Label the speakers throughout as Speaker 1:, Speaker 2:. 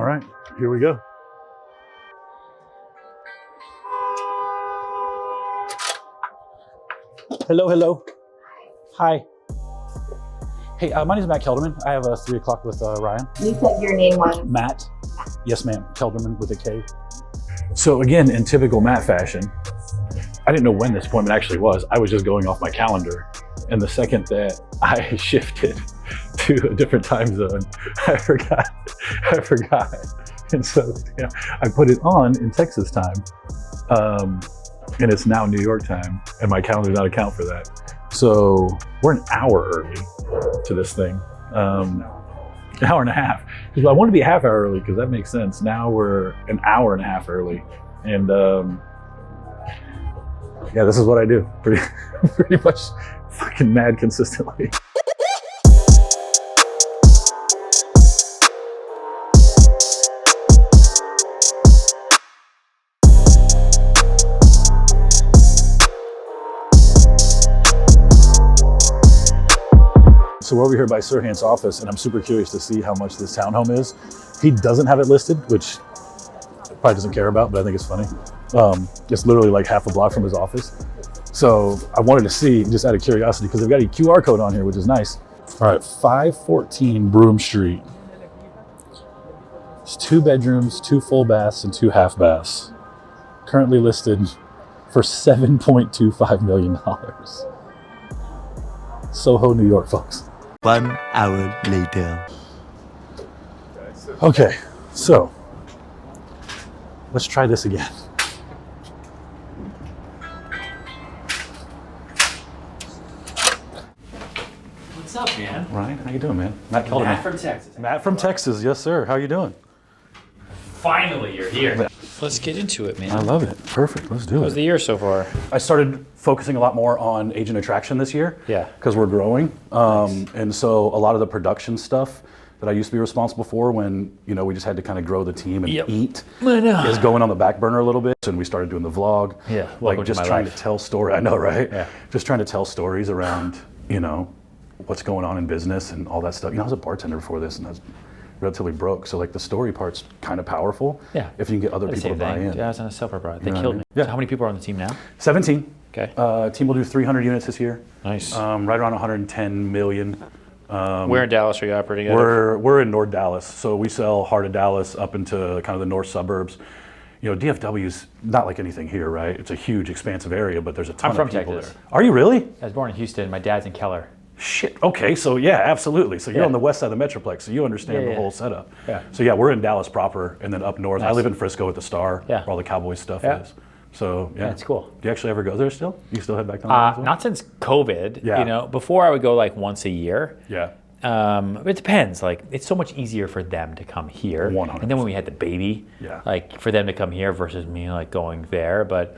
Speaker 1: All right, here we go. Hello, hello. Hi. Hey, my name is Matt Kelderman. I have a 3 o'clock with Ryan.
Speaker 2: You said your name was?
Speaker 1: Matt. Yes, ma'am. Kelderman with a K. So again, in typical Matt fashion, I didn't know when this appointment actually was. I was just going off my calendar. And the second that I shifted to a different time zone, I forgot. And so I put it on in Texas time. And it's now New York time, and my calendar does not account for that. So we're an hour early to this thing, an hour and a half. I wanted to be a half hour early because that makes sense. Now we're an hour and a half early, and yeah, this is what I do. Pretty much fucking mad consistently. So we're over here by Serhant's office, and I'm super curious to see how much this townhome is. He doesn't have it listed, which he probably doesn't care about, but I think it's funny. It's literally like half a block from his office. So I wanted to see, just out of curiosity, because they've got a QR code on here, which is nice. All right, 514 Broome Street. It's 2 bedrooms, 2 full baths, and 2 half baths. Currently listed for $7.25 million. Soho, New York, folks.
Speaker 3: 1 hour later.
Speaker 1: Okay, so let's try this again.
Speaker 4: What's up, man?
Speaker 1: Ryan, how you doing, man? Matt Kelderman.
Speaker 4: Matt from Texas.
Speaker 1: Matt from Texas, yes, sir. How you doing?
Speaker 4: Finally, you're here. Let's get into it, man.
Speaker 1: I love it. Perfect. Let's do
Speaker 4: How was
Speaker 1: it.
Speaker 4: the year so far?
Speaker 1: I started focusing a lot more on agent attraction this year.
Speaker 4: Yeah.
Speaker 1: Because we're growing. And so a lot of the production stuff that I used to be responsible for when, we just had to kind of grow the team and eat is going on the back burner a little bit. And we started doing the vlog.
Speaker 4: Yeah.
Speaker 1: Like just trying to tell story. I know, right?
Speaker 4: Yeah.
Speaker 1: Just trying to tell stories around, what's going on in business and all that stuff. I was a bartender before this, and I was relatively broke. So like the story part's kind of powerful.
Speaker 4: Yeah.
Speaker 1: If you can get other people to buy in.
Speaker 4: Yeah, I was on a silver bar. They
Speaker 1: know
Speaker 4: killed
Speaker 1: what I
Speaker 4: me.
Speaker 1: mean? Yeah.
Speaker 4: So how many people are on the team now?
Speaker 1: 17.
Speaker 4: Okay.
Speaker 1: Team will do 300 units this year.
Speaker 4: Nice.
Speaker 1: Right around 110 million.
Speaker 4: Where in Dallas are you operating at?
Speaker 1: We're in North Dallas, so we sell heart of Dallas up into kind of the north suburbs. DFW's not like anything here, right? It's a huge, expansive area, but there's a ton of people
Speaker 4: Texas.
Speaker 1: there. Are you really?
Speaker 4: I was born in Houston. My dad's in Keller.
Speaker 1: Shit. Okay. So yeah, absolutely. So you're
Speaker 4: Yeah.
Speaker 1: on the west side of the Metroplex, so you understand the whole setup.
Speaker 4: Yeah.
Speaker 1: So yeah, we're in Dallas proper, and then up north. I
Speaker 4: Nice.
Speaker 1: live in Frisco at the Star,
Speaker 4: Yeah.
Speaker 1: where all the Cowboys stuff
Speaker 4: Yeah.
Speaker 1: is. So yeah,
Speaker 4: That's cool.
Speaker 1: Do you actually ever go there still? You still head back down there as well?
Speaker 4: Not since COVID.
Speaker 1: Yeah.
Speaker 4: Before I would go like once a year.
Speaker 1: Yeah.
Speaker 4: But it depends. Like, it's so much easier for them to come here.
Speaker 1: 100%.
Speaker 4: And then when we had the baby,
Speaker 1: Yeah.
Speaker 4: like for them to come here versus me like going there. But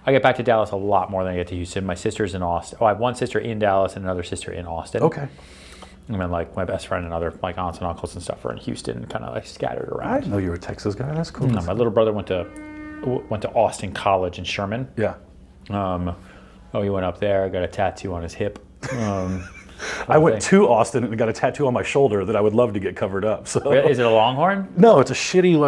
Speaker 4: I get back to Dallas a lot more than I get to Houston. My sister's in Austin. Oh, I have one sister in Dallas and another sister in Austin.
Speaker 1: Okay.
Speaker 4: And then like my best friend and other like aunts and uncles and stuff are in Houston, kind of like scattered
Speaker 1: I
Speaker 4: around.
Speaker 1: didn't know you were a Texas guy. That's cool.
Speaker 4: My little brother went to Austin College in Sherman.
Speaker 1: Yeah.
Speaker 4: He went up there, got a tattoo on his hip.
Speaker 1: I went to Austin and got a tattoo on my shoulder that I would love to get covered up. So
Speaker 4: Is it a Longhorn?
Speaker 1: no, it's a shitty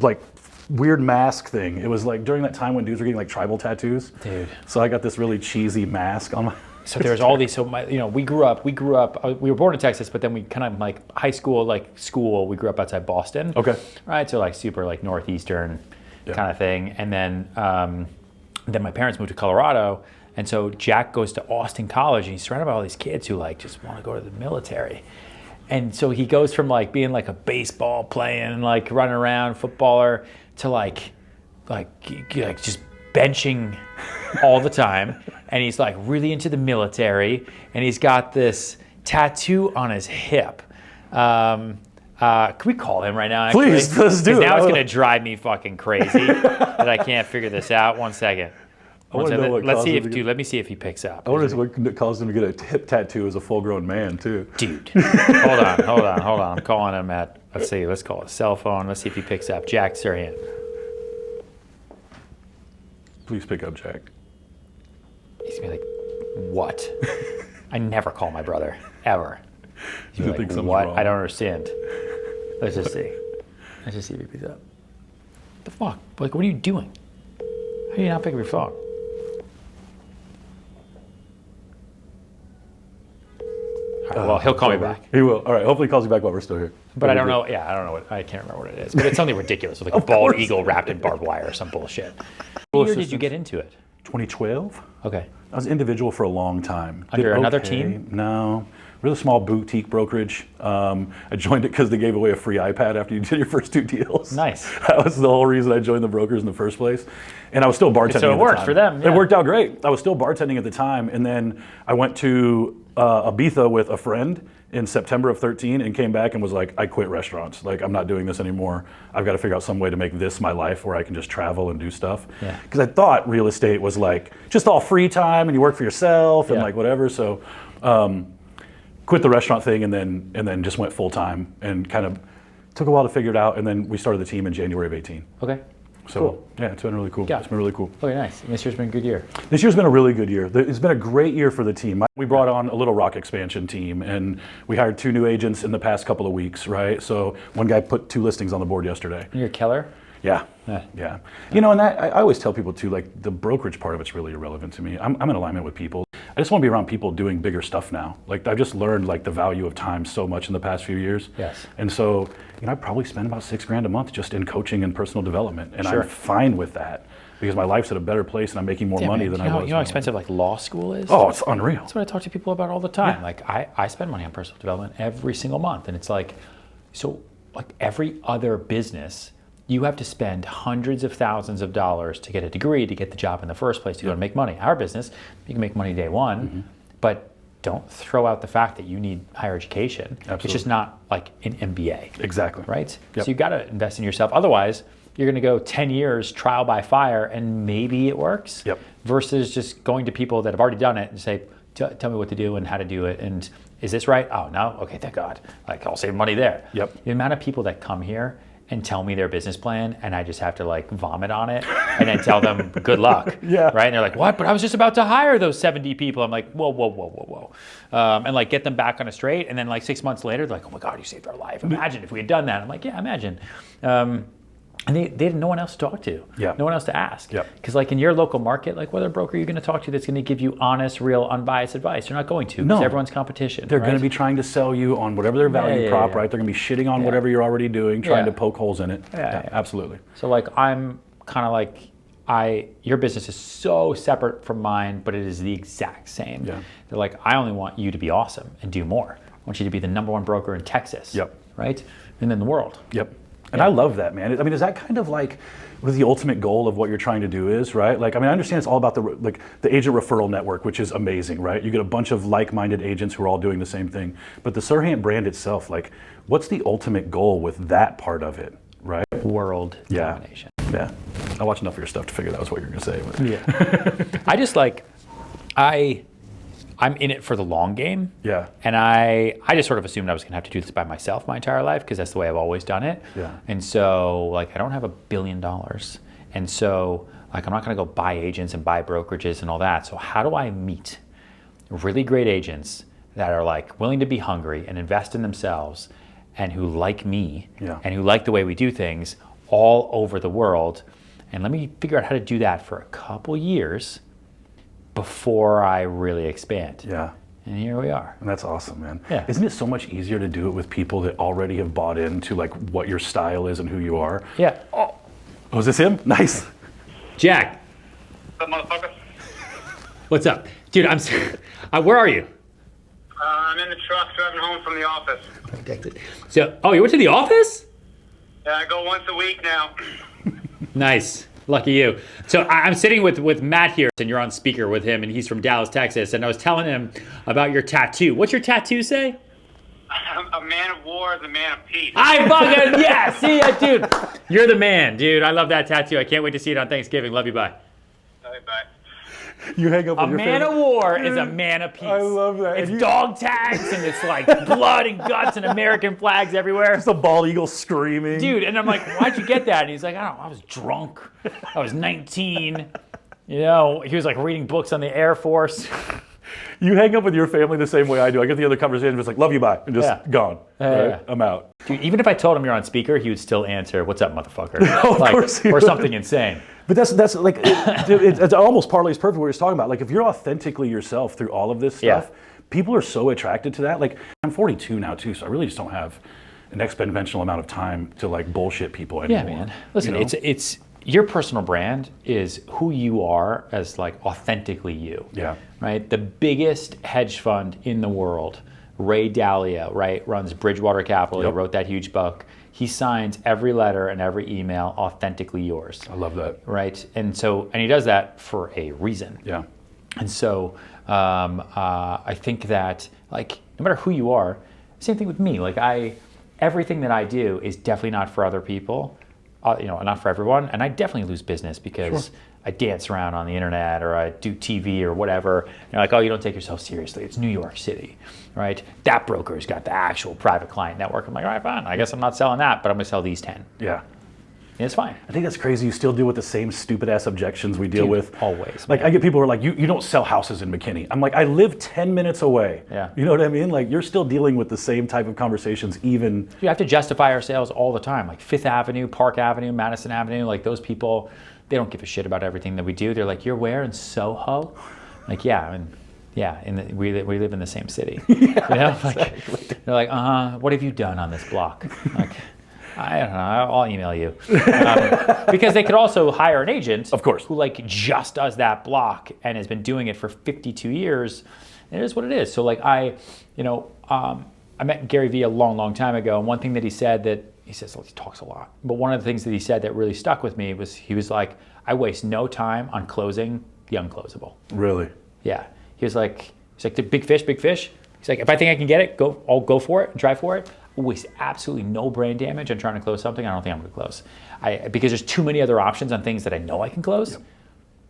Speaker 1: like weird mask thing. It was like during that time when dudes were getting like tribal tattoos.
Speaker 4: Dude.
Speaker 1: So I got this really cheesy mask on my.
Speaker 4: So there's all these. So we grew up. We were born in Texas, but then we kind of like high school, school. We grew up outside Boston.
Speaker 1: Okay.
Speaker 4: Right. So like super like northeastern kind of thing. And then my parents moved to Colorado, and so Jack goes to Austin College, and he's surrounded by all these kids who like just want to go to the military. And so he goes from like being like a baseball playing, like running around footballer to like just benching all the time, and he's like really into the military, and he's got this tattoo on his hip. Can we call him right now? Actually?
Speaker 1: Please, let's do it.
Speaker 4: Now it's gonna drive me fucking crazy that I can't figure this out. 1 second. Let's see let me see if he picks up.
Speaker 1: I wonder what caused him to get a hip tattoo as a full-grown man too.
Speaker 4: Dude, hold on. I'm calling him at. Let's call his cell phone. Let's see if he picks up. Jack Serhant.
Speaker 1: Please pick up, Jack.
Speaker 4: He's gonna be like, what? I never call my brother, ever. He's gonna be like, what? I don't understand. Let's just see. I just see if he picks up. The fuck? Like, what are you doing? How do you not pick up your phone? All right, well, he'll call me back.
Speaker 1: He will. All right. Hopefully he calls you back while we're still here.
Speaker 4: But I don't know. Yeah, I don't know what. I can't remember what it is. But it's something ridiculous with like a bald eagle wrapped in barbed wire or some bullshit. What year did you get into it?
Speaker 1: 2012.
Speaker 4: Okay.
Speaker 1: I was individual for a long time.
Speaker 4: Under another team?
Speaker 1: No. Really small boutique brokerage. I joined it because they gave away a free iPad after you did your first 2 deals.
Speaker 4: Nice.
Speaker 1: That was the whole reason I joined the brokers in the first place. And I was still bartending
Speaker 4: So it
Speaker 1: at the
Speaker 4: worked
Speaker 1: time.
Speaker 4: for them. Yeah.
Speaker 1: It worked out great. I was still bartending at the time. And then I went to Ibiza with a friend in September of 13 and came back and was like, I quit restaurants. Like, I'm not doing this anymore. I've got to figure out some way to make this my life where I can just travel and do stuff.
Speaker 4: Yeah.
Speaker 1: Because I thought real estate was like just all free time and you work for yourself and like whatever. So quit the restaurant thing and then just went full time and kind of took a while to figure it out. And then we started the team in January of 18.
Speaker 4: Okay.
Speaker 1: So
Speaker 4: cool.
Speaker 1: Yeah, it's been really cool.
Speaker 4: Yeah.
Speaker 1: It's been really cool.
Speaker 4: Okay, nice. And this year's been a good year.
Speaker 1: This year's been a really good year. It's been a great year for the team. We brought on a Little Rock expansion team, and we hired 2 new agents in the past couple of weeks, right? So one guy put 2 listings on the board yesterday.
Speaker 4: And you're Keller?
Speaker 1: Yeah. Yeah. You know, and that I always tell people too, like the brokerage part of it's really irrelevant to me. I'm in alignment with people. I just want to be around people doing bigger stuff now. Like I've just learned like the value of time so much in the past few years.
Speaker 4: Yes.
Speaker 1: And so, you know, I probably spend about $6,000 a month just in coaching and personal development. And
Speaker 4: Sure.
Speaker 1: I'm fine with that because my life's at a better place and I'm making more money than I was.
Speaker 4: You know how expensive like law school is?
Speaker 1: Oh, it's unreal.
Speaker 4: That's what I talk to people about all the time. Like I spend money on personal development every single month. And it's like, so like every other business, you have to spend hundreds of thousands of dollars to get a degree, to get the job in the first place, to go and make money. Our business, you can make money day one, but don't throw out the fact that you need higher education.
Speaker 1: Absolutely.
Speaker 4: It's just not like an MBA.
Speaker 1: Exactly.
Speaker 4: Right?
Speaker 1: Yep.
Speaker 4: So you got to invest in yourself. Otherwise, you're going to go 10 years trial by fire and maybe it works.
Speaker 1: Yep.
Speaker 4: Versus just going to people that have already done it and say, tell me what to do and how to do it. And is this right? Oh, no? Okay, thank God. Like, I'll save money there.
Speaker 1: Yep.
Speaker 4: The amount of people that come here and tell me their business plan and I just have to like vomit on it and then tell them good luck.
Speaker 1: Yeah.
Speaker 4: Right? And they're like, what? But I was just about to hire those 70 people. I'm like, whoa. And like get them back on a straight. And then like 6 months later, they're like, oh my God, you saved our life. Imagine if we had done that. I'm like, yeah, imagine. And they had no one else to talk to.
Speaker 1: Yeah.
Speaker 4: No one else to ask.
Speaker 1: Yep.
Speaker 4: Because like in your local market, like what other broker are you going to talk to that's going to give you honest, real, unbiased advice? You're not going to. Because everyone's competition.
Speaker 1: They're
Speaker 4: right?
Speaker 1: going to be trying to sell you on whatever their value prop, right? They're going to be shitting on whatever you're already doing, trying to poke holes in it. Yeah, absolutely.
Speaker 4: So like I'm kind of like, your business is so separate from mine, but it is the exact same. Yeah. They're like, I only want you to be awesome and do more. I want you to be the #1 broker in Texas.
Speaker 1: Yep.
Speaker 4: Right? And then the world.
Speaker 1: Yep. And I love that, man. I mean, is that kind of like what the ultimate goal of what you're trying to do is, right? Like, I mean, I understand it's all about the agent referral network, which is amazing, right? You get a bunch of like-minded agents who are all doing the same thing. But the Serhant brand itself, like, what's the ultimate goal with that part of it, right?
Speaker 4: World domination.
Speaker 1: Yeah. I watched enough of your stuff to figure that was what you were going to say. But.
Speaker 4: Yeah. I just like, I'm in it for the long game.
Speaker 1: Yeah.
Speaker 4: And I just sort of assumed I was going to have to do this by myself my entire life because that's the way I've always done it.
Speaker 1: Yeah.
Speaker 4: And so like I don't have $1 billion. And so like I'm not going to go buy agents and buy brokerages and all that. So how do I meet really great agents that are like willing to be hungry and invest in themselves and who like me and who like the way we do things all over the world? And let me figure out how to do that for a couple years before I really expand.
Speaker 1: Yeah.
Speaker 4: And here we are.
Speaker 1: And that's awesome, man.
Speaker 4: Yeah.
Speaker 1: Isn't it so much easier to do it with people that already have bought into like what your style is and who you are?
Speaker 4: Yeah.
Speaker 1: Oh, is this him? Nice.
Speaker 4: Jack.
Speaker 2: What's up, motherfucker?
Speaker 4: What's up? Dude, where are you?
Speaker 2: I'm in the truck driving home from the office.
Speaker 4: So, you went to the office?
Speaker 2: Yeah, I go once a week now.
Speaker 4: Nice. Lucky you. So I'm sitting with Matt here, and you're on speaker with him, and he's from Dallas, Texas, and I was telling him about your tattoo. What's your tattoo say?
Speaker 2: A man of war is a man of peace.
Speaker 4: I fucking, yeah, see ya, dude. You're the man, dude. I love that tattoo. I can't wait to see it on Thanksgiving. Love you, bye.
Speaker 2: Bye.
Speaker 1: You hang up
Speaker 4: A
Speaker 1: with your
Speaker 4: man
Speaker 1: family.
Speaker 4: of war is a man of peace.
Speaker 1: I love that.
Speaker 4: It's dog tags and it's like blood and guts and American flags everywhere.
Speaker 1: It's a bald eagle screaming.
Speaker 4: Dude, and I'm like, why'd you get that? And he's like, I don't know, I was drunk. I was 19. You know, he was like reading books on the Air Force.
Speaker 1: You hang up with your family the same way I do. I get the other conversation, just like, love you, bye, and just
Speaker 4: Yeah.
Speaker 1: gone. Right?
Speaker 4: Yeah.
Speaker 1: I'm out.
Speaker 4: Dude, even if I told him you're on speaker, he would still answer, "What's up, motherfucker?"
Speaker 1: Of course he
Speaker 4: or
Speaker 1: would.
Speaker 4: something insane.
Speaker 1: But that's like, it's almost parlays perfect what you're talking about. Like, if you're authentically yourself through all of this stuff, people are so attracted to that. Like, I'm 42 now too, so I really just don't have an exponential amount of time to like bullshit people anymore.
Speaker 4: Yeah, man. Listen,
Speaker 1: you know?
Speaker 4: it's your personal brand is who you are as like authentically you.
Speaker 1: Yeah.
Speaker 4: Right? The biggest hedge fund in the world, Ray Dalio, right, runs Bridgewater Capital.
Speaker 1: Yep.
Speaker 4: He wrote that huge book. He signs every letter and every email authentically yours.
Speaker 1: I love that.
Speaker 4: Right? And he does that for a reason.
Speaker 1: Yeah.
Speaker 4: And so I think that like no matter who you are, same thing with me. Like everything that I do is definitely not for other people, not for everyone. And I definitely lose business because I dance around on the internet or I do TV or whatever. And you're like, oh, you don't take yourself seriously. It's New York City, right? That broker's got the actual private client network. I'm like, all right, fine. I guess I'm not selling that, but I'm gonna sell these 10.
Speaker 1: Yeah.
Speaker 4: And it's fine.
Speaker 1: I think that's crazy. You still deal with the same stupid ass objections we deal
Speaker 4: Dude,
Speaker 1: with.
Speaker 4: always,
Speaker 1: Like,
Speaker 4: man.
Speaker 1: I get people who are like, you don't sell houses in McKinney. I'm like, I live 10 minutes away.
Speaker 4: Yeah.
Speaker 1: You know what I mean? Like, you're still dealing with the same type of conversations, even.
Speaker 4: You have to justify our sales all the time, like Fifth Avenue, Park Avenue, Madison Avenue. Like those people, they don't give a shit about everything that we do. They're like, you're where in Soho? Like, yeah, we live in the same city. Exactly. They're like, what have you done on this block? Like, I don't know. I'll email you because they could also hire an agent,
Speaker 1: of course,
Speaker 4: who like just does that block and has been doing it for 52 years. And it is what it is. So like I met Gary Vee a long time ago, and one thing that he said that he talks a lot, but one of the things that he said that really stuck with me was he was like, I waste no time on closing the unclosable.
Speaker 1: Really?
Speaker 4: Yeah. He's like the big fish. He's like, if I think I can get it, I'll go for it and try for it. I waste absolutely no brain damage on trying to close something I don't think I'm going to close. Because there's too many other options on things that I know I can close.
Speaker 1: Yep.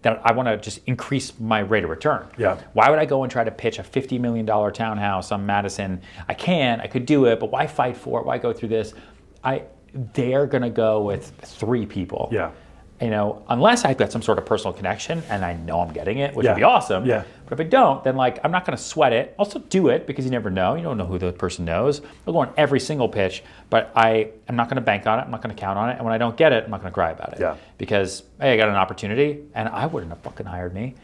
Speaker 4: That I want to just increase my rate of return.
Speaker 1: Yeah.
Speaker 4: Why would I go and try to pitch a $50 million townhouse on Madison? I could do it, but why fight for it? Why go through this? They're going to go with 3 people.
Speaker 1: Yeah.
Speaker 4: Unless I've got some sort of personal connection and I know I'm getting it, which
Speaker 1: Yeah.
Speaker 4: would be awesome.
Speaker 1: Yeah.
Speaker 4: But if I don't, then like I'm not going to sweat it. I'll still do it because you never know. You don't know who the person knows. I'll go on every single pitch, but I'm not going to bank on it. I'm not going to count on it. And when I don't get it, I'm not going to cry about it.
Speaker 1: Yeah.
Speaker 4: Because hey, I got an opportunity, and I wouldn't have fucking hired me,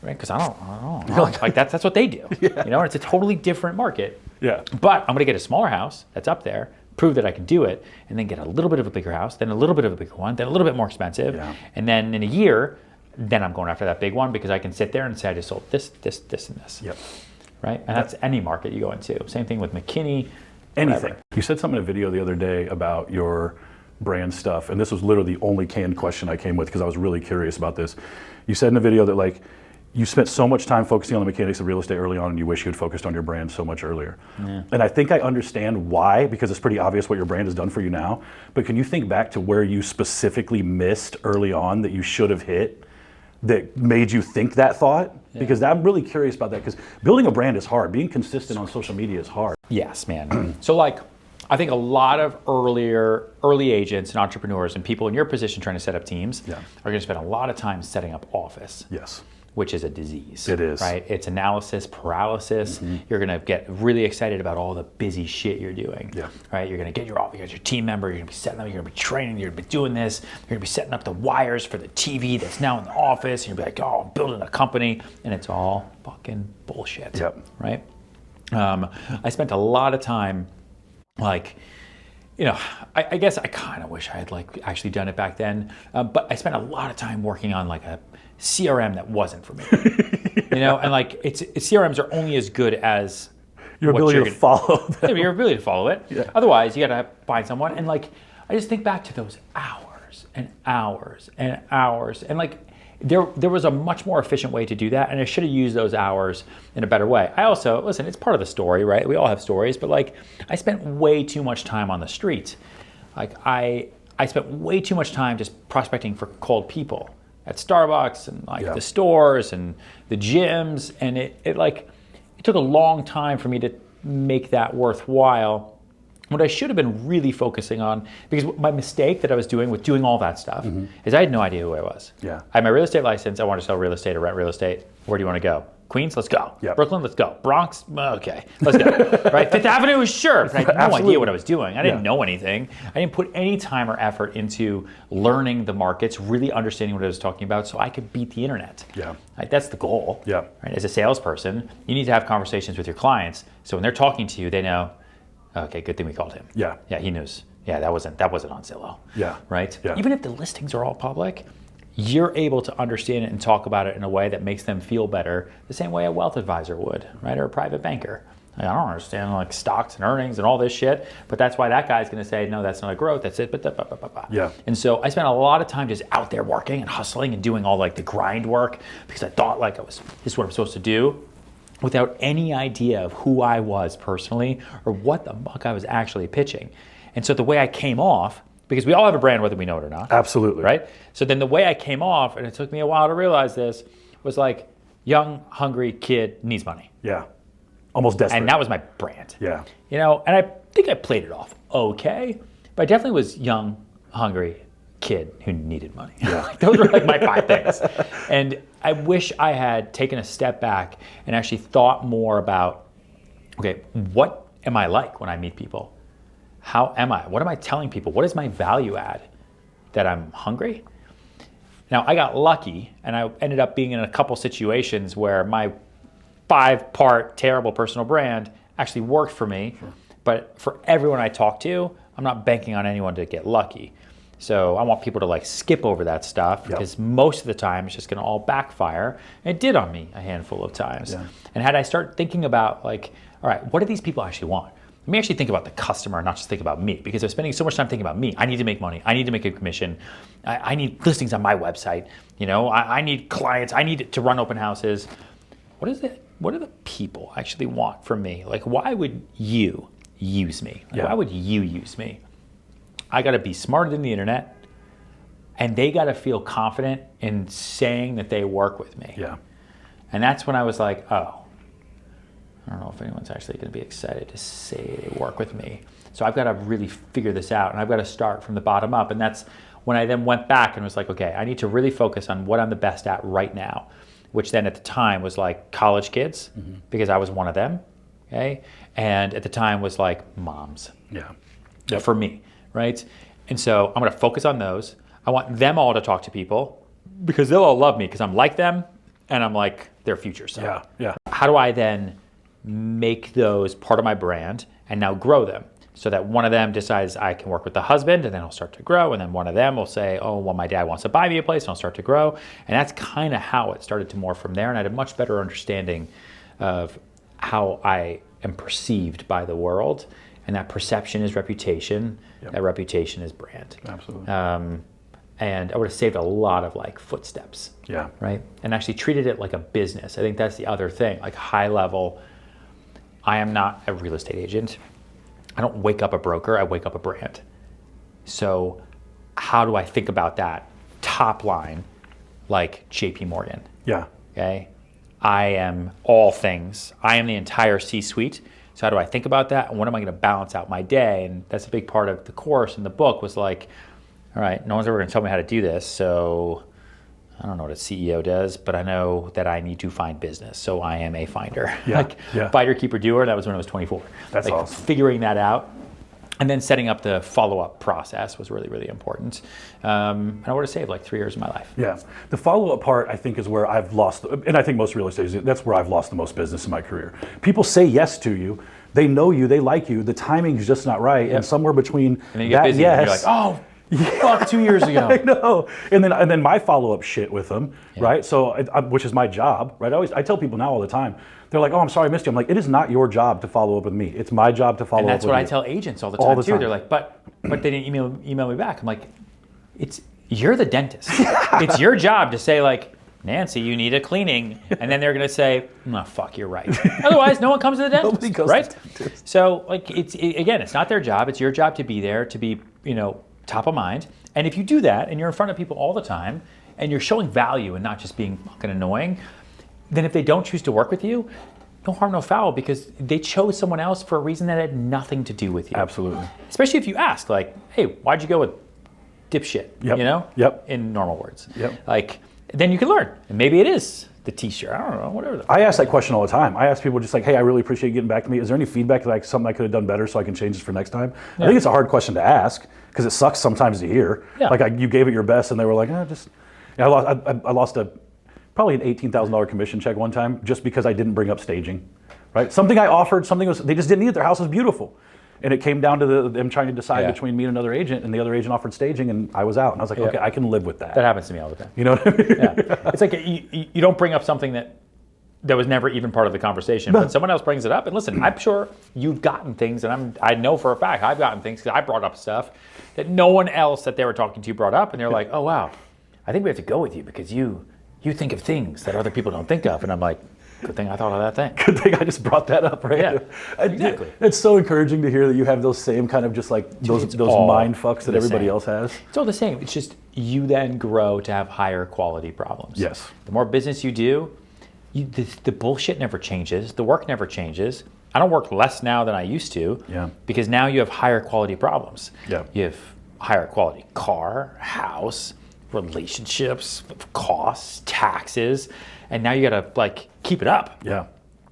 Speaker 4: right? Because I don't know. Like that's what they do. Yeah. And it's a totally different market.
Speaker 1: Yeah.
Speaker 4: But I'm going to get a smaller house that's up there, prove that I can do it, and then get a little bit of a bigger house, then a little bit of a bigger one, then a little bit more expensive. Yeah. And then in a year, then I'm going after that big one because I can sit there and say, I just sold this, and this.
Speaker 1: Yep.
Speaker 4: Right? And that's any market you go into. Same thing with McKinney.
Speaker 1: Anything.
Speaker 4: Whatever.
Speaker 1: You said something in a video the other day about your brand stuff, and this was literally the only canned question I came with because I was really curious about this. You said in the video that like you spent so much time focusing on the mechanics of real estate early on and you wish you had focused on your brand so much earlier. Yeah. And I think I understand why, because it's pretty obvious what your brand has done for you now. But can you think back to where you specifically missed early on that you should have hit that made you think that thought? Yeah. Because I'm really curious about that, because building a brand is hard. Being consistent on social media is hard.
Speaker 4: Yes, man. So like, I think a lot of early agents and entrepreneurs and people in your position trying to set up teams are going to spend a lot of time setting up office.
Speaker 1: Yes.
Speaker 4: Which is a disease.
Speaker 1: It is.
Speaker 4: Right? It's analysis paralysis. Mm-hmm. You're going to get really excited about all the busy shit you're doing. Yeah. Right? You're going to get your team member, you're going to be setting up, you're going to be training, you're going to be doing this, you're going to be setting up the wires for the TV that's now in the office, and you're going to be like, oh, I'm building a company, and it's all fucking bullshit.
Speaker 1: Yep.
Speaker 4: Right? I spent a lot of time, like, I guess I kind of wish I had like actually done it back then, but I spent a lot of time working on like a CRM that wasn't for me, and like CRMs are only as good as
Speaker 1: your ability to follow them.
Speaker 4: Your ability to follow it. Yeah. Otherwise, you got to find someone. And like, I just think back to those hours and hours and hours, and like there was a much more efficient way to do that, and I should have used those hours in a better way. I also, listen, it's part of the story, right? We all have stories, but like I spent way too much time on the streets. Like I spent way too much time just prospecting for cold people at Starbucks and like the stores and the gyms, and it took a long time for me to make that worthwhile. What I should have been really focusing on, because my mistake that I was doing with doing all that stuff is I had no idea who I was.
Speaker 1: Yeah.
Speaker 4: I had my real estate license. I wanted to sell real estate or rent real estate. Where do you want to go? Queens, let's go.
Speaker 1: Yep.
Speaker 4: Brooklyn, let's go. Bronx, okay, let's go. Right? Fifth Avenue, sure. But I had no idea what I was doing. I didn't know anything. I didn't put any time or effort into learning the markets, really understanding what I was talking about, so I could beat the internet.
Speaker 1: Yeah.
Speaker 4: Right? That's the goal.
Speaker 1: Yeah.
Speaker 4: Right? As a salesperson, you need to have conversations with your clients, so when they're talking to you, they know, okay, good thing we called him.
Speaker 1: Yeah.
Speaker 4: Yeah, he knows. Yeah, that wasn't on Zillow.
Speaker 1: Yeah.
Speaker 4: Right?
Speaker 1: Yeah.
Speaker 4: Even if the listings are all public, you're able to understand it and talk about it in a way that makes them feel better, the same way a wealth advisor would, right? Or a private banker. I don't understand like stocks and earnings and all this shit, but that's why that guy's gonna say, no, that's not a growth, that's it, but
Speaker 1: Yeah.
Speaker 4: And so I spent a lot of time just out there working and hustling and doing all like the grind work because I thought like this is what I'm supposed to do, without any idea of who I was personally or what the fuck I was actually pitching. And so the way I came off, because we all have a brand whether we know it or not.
Speaker 1: Absolutely.
Speaker 4: Right? So then the way I came off, and it took me a while to realize this, was like young, hungry kid needs money.
Speaker 1: Yeah. Almost desperate.
Speaker 4: And that was my brand.
Speaker 1: Yeah.
Speaker 4: You know, and I think I played it off okay, but I definitely was young, hungry kid who needed money.
Speaker 1: Yeah.
Speaker 4: Those were like my 5 things. And I wish I had taken a step back and actually thought more about, okay, what am I like when I meet people? How am I? What am I telling people? What is my value add? That I'm hungry? Now, I got lucky, and I ended up being in a couple situations where my 5-part terrible personal brand actually worked for me. Sure. But for everyone I talk to, I'm not banking on anyone to get lucky. So I want people to like skip over that stuff because most of the time it's just going to all backfire. And it did on me a handful of times. Yeah. And had I start thinking about like, all right, what do these people actually want? Let me actually think about the customer and not just think about me, because I'm spending so much time thinking about me. I need to make money. I need to make a commission. I need listings on my website. You know, I need clients. I need to run open houses. What is it? What do the people actually want from me? Like, why would you use me? Like, why would you use me? I got to be smarter than the internet, and they got to feel confident in saying that they work with me.
Speaker 1: Yeah.
Speaker 4: And that's when I was like, oh, I don't know if anyone's actually going to be excited to say they work with me. So I've got to really figure this out, and I've got to start from the bottom up. And that's when I then went back and was like, okay, I need to really focus on what I'm the best at right now, which then at the time was like college kids, because I was one of them, okay? And at the time was like moms.
Speaker 1: Yeah.
Speaker 4: For me, right? And so I'm going to focus on those. I want them all to talk to people because they'll all love me because I'm like them and I'm like their future self.
Speaker 1: Yeah.
Speaker 4: How do I then make those part of my brand and now grow them so that one of them decides I can work with the husband and then I'll start to grow, and then one of them will say, oh, well, my dad wants to buy me a place, and I'll start to grow. And that's kind of how it started to morph from there, and I had a much better understanding of how I am perceived by the world, and that perception is reputation, that reputation is brand.
Speaker 1: Absolutely.
Speaker 4: And I would have saved a lot of like footsteps.
Speaker 1: Yeah.
Speaker 4: Right? And actually treated it like a business. I think that's the other thing, like high level. I am not a real estate agent. I don't wake up a broker, I wake up a brand. So how do I think about that top line like JP Morgan?
Speaker 1: Yeah.
Speaker 4: Okay? I am all things. I am the entire C-suite. So how do I think about that? And what am I going to balance out my day? And that's a big part of the course and the book was like, all right, no one's ever going to tell me how to do this. So I don't know what a CEO does, but I know that I need to find business. So I am a finder. Finder, keeper, doer. That was when I was 24.
Speaker 1: That's
Speaker 4: like
Speaker 1: awesome.
Speaker 4: Figuring that out. And then setting up the follow-up process was really, really important. And I would have saved like 3 years of my life.
Speaker 1: Yeah. The follow-up part, I think, is where I've lost, and I think most real estate, that's where I've lost the most business in my career. People say yes to you. They know you. They like you. The timing's just not right. And somewhere between
Speaker 4: and then you get
Speaker 1: that
Speaker 4: busy
Speaker 1: yes.
Speaker 4: And you're like, oh, fuck, 2 years ago.
Speaker 1: I know. And then my follow-up shit with them, right? So, which is my job, right? I tell people now all the time, they're like, oh, I'm sorry I missed you. I'm like, it is not your job to follow up with me. It's my job to follow up with you.
Speaker 4: And that's what I tell agents all the time too. They're like, but they didn't email me back. I'm like, you're the dentist. It's your job to say like, Nancy, you need a cleaning. And then they're going to say, no, fuck, you're right. Otherwise, no one comes to the dentist.
Speaker 1: Nobody goes
Speaker 4: right?
Speaker 1: to the dentist.
Speaker 4: So like, again, it's not their job. It's your job to be there, to be, top of mind. And if you do that and you're in front of people all the time and you're showing value and not just being fucking annoying, then if they don't choose to work with you, no harm, no foul, because they chose someone else for a reason that had nothing to do with you.
Speaker 1: Absolutely.
Speaker 4: Especially if you ask, like, hey, why'd you go with dipshit?
Speaker 1: Yep.
Speaker 4: You know?
Speaker 1: Yep.
Speaker 4: In normal words.
Speaker 1: Yep.
Speaker 4: Like, then you can learn. And maybe it is the T-shirt. I don't know, whatever.
Speaker 1: I ask that question all the time. I ask people just like, hey, I really appreciate you getting back to me. Is there any feedback, like something I could have done better so I can change this for next time? I think it's a hard question to ask because it sucks sometimes to hear.
Speaker 4: Yeah.
Speaker 1: Like you gave it your best and they were like, I lost probably an $18,000 commission check one time just because I didn't bring up staging, right? Something I offered, they just didn't need it. Their house was beautiful. And it came down to them trying to decide between me and another agent, and the other agent offered staging, and I was out. And I was like, okay, I can live with that.
Speaker 4: That happens to me all the time.
Speaker 1: You know what I mean?
Speaker 4: Yeah. It's like you don't bring up something that was never even part of the conversation, but someone else brings it up. And listen, I'm sure you've gotten things, and I know for a fact I've gotten things because I brought up stuff that no one else that they were talking to brought up, and they're like, oh wow, I think we have to go with you because you think of things that other people don't think of. And I'm like, good thing I thought of that thing.
Speaker 1: Good thing I just brought that up, right?
Speaker 4: Yeah, exactly.
Speaker 1: It's so encouraging to hear that you have those same kind of just like those mind fucks that everybody else has.
Speaker 4: It's all the same. It's just you then grow to have higher quality problems.
Speaker 1: Yes.
Speaker 4: The more business you do, the bullshit never changes. The work never changes. I don't work less now than I used to.
Speaker 1: Yeah.
Speaker 4: Because now you have higher quality problems.
Speaker 1: Yeah.
Speaker 4: You have higher quality car, house, relationships, costs, taxes, and now you gotta like keep it up.
Speaker 1: Yeah.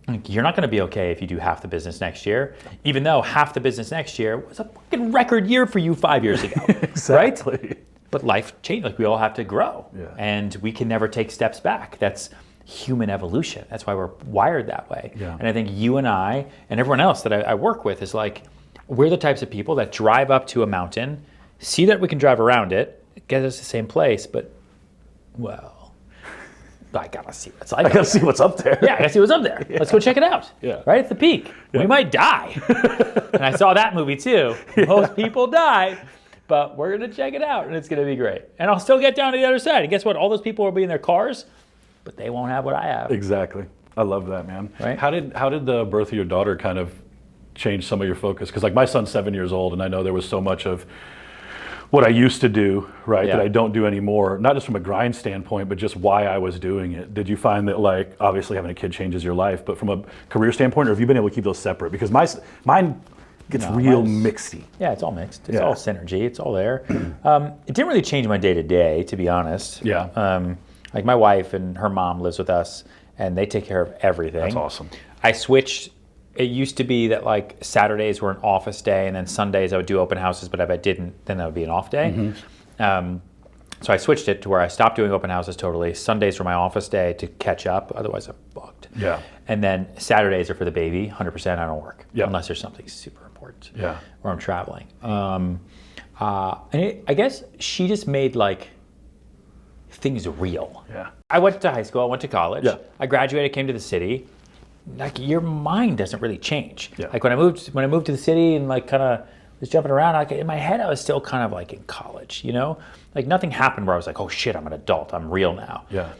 Speaker 4: Like, you're not gonna be okay if you do half the business next year, even though half the business next year was a fucking record year for you 5 years ago.
Speaker 1: Exactly.
Speaker 4: Right? But life changed. Like we all have to grow, and we can never take steps back. That's human evolution. That's why we're wired that way.
Speaker 1: Yeah.
Speaker 4: And I think you and I and everyone else that I work with is like, we're the types of people that drive up to a mountain, see that we can drive around it, get us to the same place, but well, I gotta see what's like.
Speaker 1: I gotta see what's up there.
Speaker 4: Yeah, I gotta see what's up there. Let's go check it out.
Speaker 1: Yeah.
Speaker 4: Right at the peak. We might die. And I saw that movie too. Most people die, but we're gonna check it out and it's gonna be great. And I'll still get down to the other side. And guess what? All those people will be in their cars, but they won't have what I have.
Speaker 1: Exactly. I love that, man.
Speaker 4: Right?
Speaker 1: How did the birth of your daughter kind of change some of your focus? Because like my son's 7 years old, and I know there was so much of what I used to do, right, that I don't do anymore, not just from a grind standpoint, but just why I was doing it. Did you find that, like, obviously having a kid changes your life, but from a career standpoint, or have you been able to keep those separate? Because mine gets real mixy.
Speaker 4: Yeah, it's all mixed. It's all synergy. It's all there. It didn't really change my day-to-day, to be honest.
Speaker 1: Yeah.
Speaker 4: Like my wife and her mom lives with us, and they take care of everything.
Speaker 1: That's awesome.
Speaker 4: I switched. It used to be that like Saturdays were an office day, and then Sundays I would do open houses, but if I didn't, then that would be an off day. So I switched it to where I stopped doing open houses totally. Sundays were my office day to catch up, otherwise I'm booked.
Speaker 1: Yeah.
Speaker 4: And then Saturdays are for the baby, 100% I don't work, unless there's something super important or I'm traveling. And I guess she just made like things real.
Speaker 1: Yeah.
Speaker 4: I went to high school, I went to college,
Speaker 1: Yeah.
Speaker 4: I graduated, came to the city. Like your mind doesn't really change.
Speaker 1: Yeah.
Speaker 4: Like when I moved to the city and like kind of was jumping around, like in my head I was still kind of like in college, you know? Like nothing happened where I was like, oh shit, I'm an adult, I'm real now.
Speaker 1: Yeah.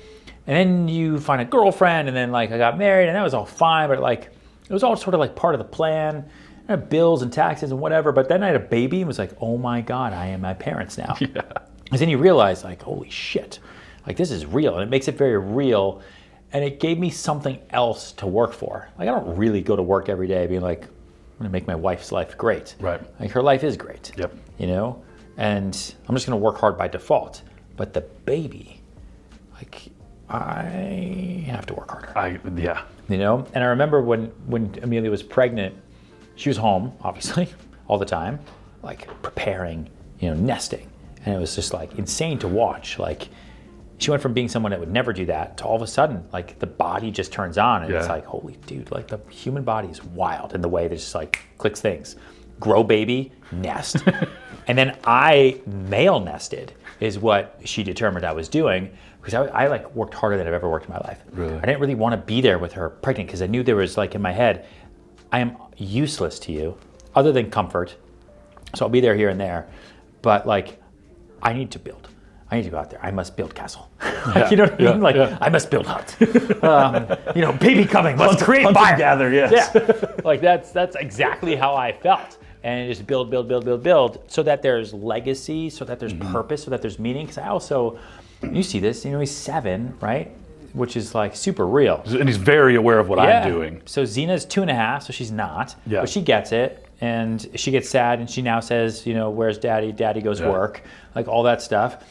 Speaker 4: And then you find a girlfriend, and then like I got married, and that was all fine, but like it was all sort of like part of the plan. I had bills and taxes and whatever, but then I had a baby and was like, oh my God, I am my parents now.
Speaker 1: Yeah.
Speaker 4: And then you realize like, holy shit, like this is real, and it makes it very real. And it gave me something else to work for. Like I don't really go to work every day being like, I'm gonna make my wife's life great.
Speaker 1: Right.
Speaker 4: Like her life is great.
Speaker 1: Yep.
Speaker 4: You know? And I'm just gonna work hard by default. But the baby, like I have to work harder. You know? And I remember when Amelia was pregnant, she was home, obviously, all the time, like preparing, you know, nesting. And it was just like insane to watch. Like she went from being someone that would never do that to all of a sudden, like the body just turns on, and it's like, holy dude, like the human body is wild in the way that just like clicks things. Grow baby, nest. And then I male nested is what she determined I was doing, because I like worked harder than I've ever worked in my life.
Speaker 1: Really?
Speaker 4: I didn't really want to be there with her pregnant because I knew there was like in my head, I am useless to you other than comfort. So I'll be there here and there, but like I need to build. I need to go out there. I must build castle. You know what I mean? Like I must build hut. You know, baby coming. Let's create fire.
Speaker 1: Gather, yes.
Speaker 4: Yeah. Like that's exactly how I felt. And just build, so that there's legacy, so that there's purpose, so that there's meaning. Because I also, you see this, you know, he's 7, right? Which is like super real.
Speaker 1: And he's very aware of what I'm doing.
Speaker 4: So Zena's 2.5, so she's not.
Speaker 1: Yeah.
Speaker 4: But she gets it. And she gets sad, and she now says, you know, where's daddy? Daddy goes work. Like all that stuff.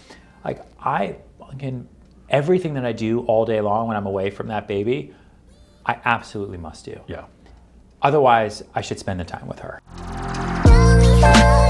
Speaker 4: Like I fucking everything that I do all day long when I'm away from that baby, I absolutely must do.
Speaker 1: Yeah.
Speaker 4: Otherwise, I should spend the time with her.
Speaker 5: Tell me how